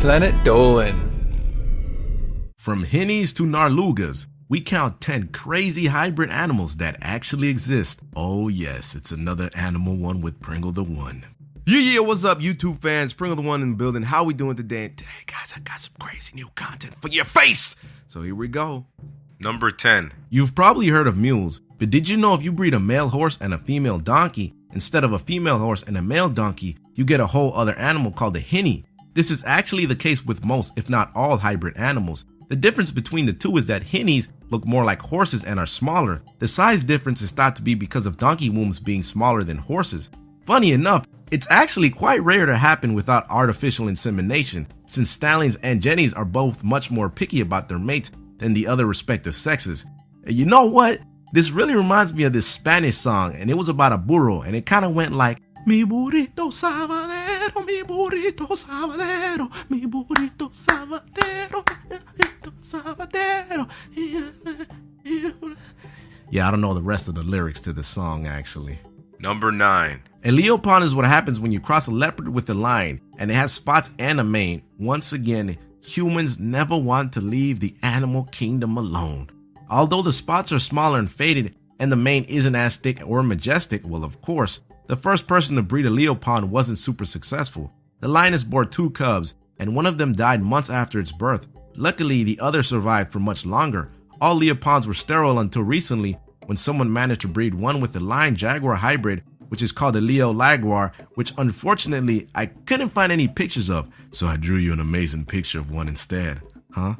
Planet Dolan. From Hennies to Narlugas, we count 10 crazy hybrid animals that actually exist. Oh yes, it's another Animal One with Pringle the One. Yeah, what's up YouTube fans? Pringle the One in the building. How we doing today? And today, guys, I got some crazy new content for your face. So here we go. Number 10. You've probably heard of mules, but did you know if you breed a male horse and a female donkey, instead of a female horse and a male donkey, you get a whole other animal called a henny? This is actually the case with most, if not all, hybrid animals. The difference between the two is that hennies look more like horses and are smaller. The size difference is thought to be because of donkey wombs being smaller than horses. Funny enough, it's actually quite rare to happen without artificial insemination, since stallions and jennies are both much more picky about their mates than the other respective sexes. You know what? This really reminds me of this Spanish song, and it was about a burro, and it kind of went like, Mi burrito sabanero, mi burrito sabanero, mi burrito sabanero, mi burrito sabanero. Yeah, I don't know the rest of the lyrics to the song actually. Number 9. A leopard is what happens when you cross a leopard with a lion, and it has spots and a mane. Once again, humans never want to leave the animal kingdom alone. Although the spots are smaller and faded, and the mane isn't as thick or majestic, well, of course, the first person to breed a leopard wasn't super successful. The lioness bore 2 cubs, and one of them died months after its birth. Luckily, the other survived for much longer. All leopards were sterile until recently, when someone managed to breed one with the lion-jaguar hybrid, which is called a Leo Laguar, which unfortunately I couldn't find any pictures of, so I drew you an amazing picture of one instead. Huh?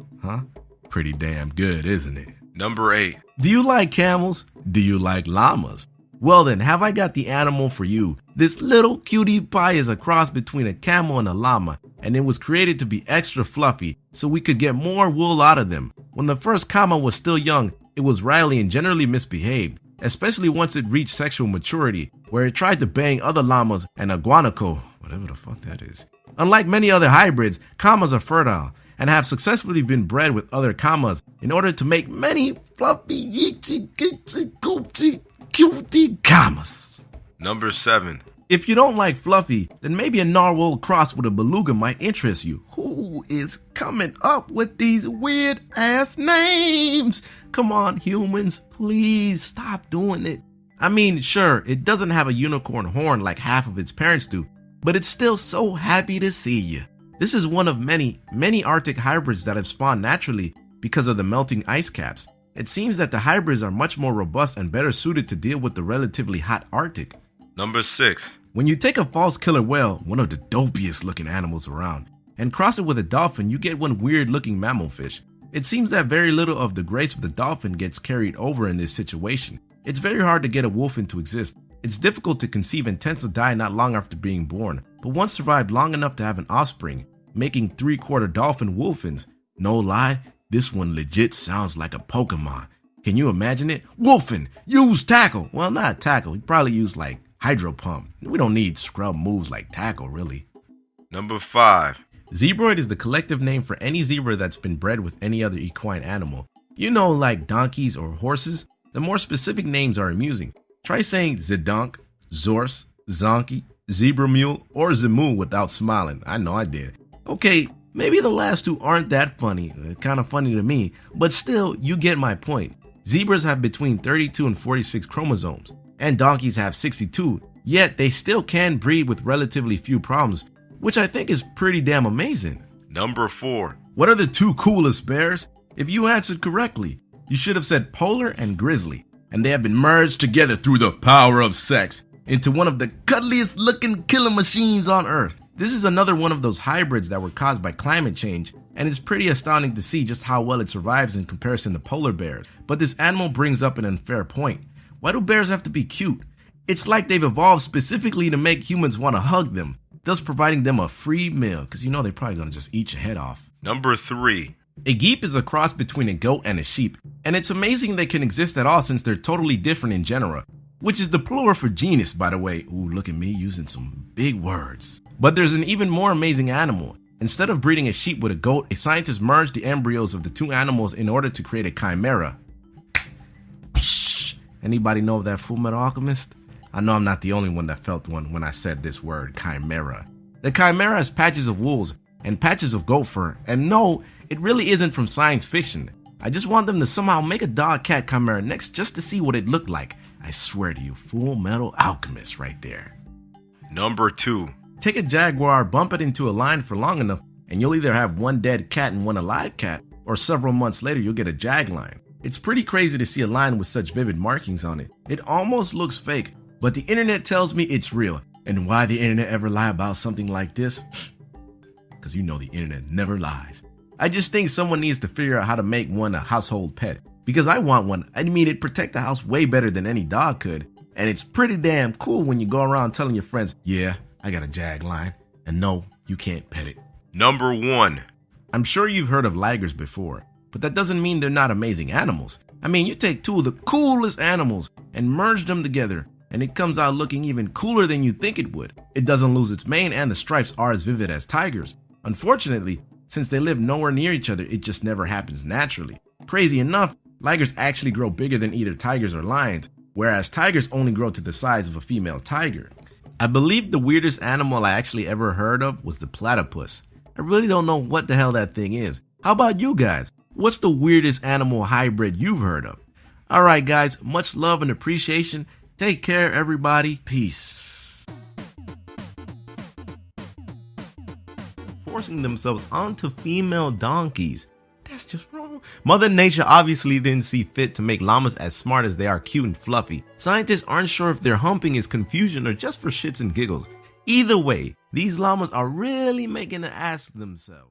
Pretty damn good, isn't it? Number 8. Do you like camels? Do you like llamas? Well then, have I got the animal for you. This little cutie pie is a cross between a camel and a llama, and it was created to be extra fluffy so we could get more wool out of them. When the first camel was still young, it was wily and generally misbehaved, especially once it reached sexual maturity, where it tried to bang other llamas and a guanaco, whatever the fuck that is. Unlike many other hybrids, camas are fertile and have successfully been bred with other camas in order to make many fluffy, itchy, cutie camas. Number 7. If you don't like fluffy, then maybe a narwhal cross with a beluga might interest you. Who is coming up with these weird ass names? Come on, humans, please stop doing it. I mean, sure, it doesn't have a unicorn horn like half of its parents do, but it's still so happy to see you. This is one of many Arctic hybrids that have spawned naturally because of the melting ice caps. It seems that the hybrids are much more robust and better suited to deal with the relatively hot Arctic. Number 6. When you take a false killer whale, one of the dopiest looking animals around, and cross it with a dolphin, you get one weird looking mammal fish. It seems that very little of the grace of the dolphin gets carried over in this situation. It's very hard to get a wolfin to exist. It's difficult to conceive and tends to die not long after being born, but one survived long enough to have an offspring, making 3/4 dolphin wolfins. No lie, this one legit sounds like a Pokemon. Can you imagine it? Wolfin, use tackle. Well, not tackle, he probably used like hydro pump. We don't need scrub moves like tackle, really. Number 5. Zebroid is the collective name for any zebra that's been bred with any other equine animal. You know, like donkeys or horses. The more specific names are amusing. Try saying Zedonk, Zorse, Zonky, Zebra Mule, or Zemu without smiling. I know I did. Okay, maybe the last 2 aren't that funny. They're kind of funny to me, but still, you get my point. Zebras have between 32 and 46 chromosomes, and donkeys have 62, yet they still can breed with relatively few problems, which I think is pretty damn amazing. Number 4. What are the 2 coolest bears? If you answered correctly, you should have said polar and grizzly, and they have been merged together through the power of sex into one of the cuddliest looking killer machines on Earth. This is another one of those hybrids that were caused by climate change, and it's pretty astounding to see just how well it survives in comparison to polar bears. But this animal brings up an unfair point. Why do bears have to be cute? It's like they've evolved specifically to make humans want to hug them, thus providing them a free meal, because you know they're probably going to just eat your head off. Number 3. A geep is a cross between a goat and a sheep, and it's amazing they can exist at all since they're totally different in genera, which is the plural for genus, by the way. Ooh, look at me using some big words. But there's an even more amazing animal. Instead of breeding a sheep with a goat, a scientist merged the embryos of the 2 animals in order to create a chimera. Anybody know of that Full Metal Alchemist? I know I'm not the only one that felt one when I said this word, chimera. The chimera has patches of wools and patches of goat fur. And no, it really isn't from science fiction. I just want them to somehow make a dog-cat chimera next just to see what it looked like. I swear to you, Full Metal Alchemist right there. Number 2. Take a jaguar, bump it into a line for long enough, and you'll either have one dead cat and one alive cat, or several months later you'll get a jag line. It's pretty crazy to see a line with such vivid markings on it. It almost looks fake, but the internet tells me it's real. And why the internet ever lie about something like this? Because you know the internet never lies. I just think someone needs to figure out how to make one a household pet. Because I want one. I mean, it'd protect the house way better than any dog could. And it's pretty damn cool when you go around telling your friends, yeah, I got a jag line. And no, you can't pet it. Number 1. I'm sure you've heard of ligers before, but that doesn't mean they're not amazing animals. I mean, you take two of the coolest animals and merge them together, and it comes out looking even cooler than you think it would. It doesn't lose its mane, and the stripes are as vivid as tigers. Unfortunately, since they live nowhere near each other, it just never happens naturally. Crazy enough, ligers actually grow bigger than either tigers or lions, whereas tigers only grow to the size of a female tiger. I believe the weirdest animal I actually ever heard of was the platypus. I really don't know what the hell that thing is. How about you guys? What's the weirdest animal hybrid you've heard of? Alright guys, much love and appreciation. Take care everybody. Peace. Forcing themselves onto female donkeys. That's just wrong. Mother Nature obviously didn't see fit to make llamas as smart as they are cute and fluffy. Scientists aren't sure if their humping is confusion or just for shits and giggles. Either way, these llamas are really making an ass of themselves.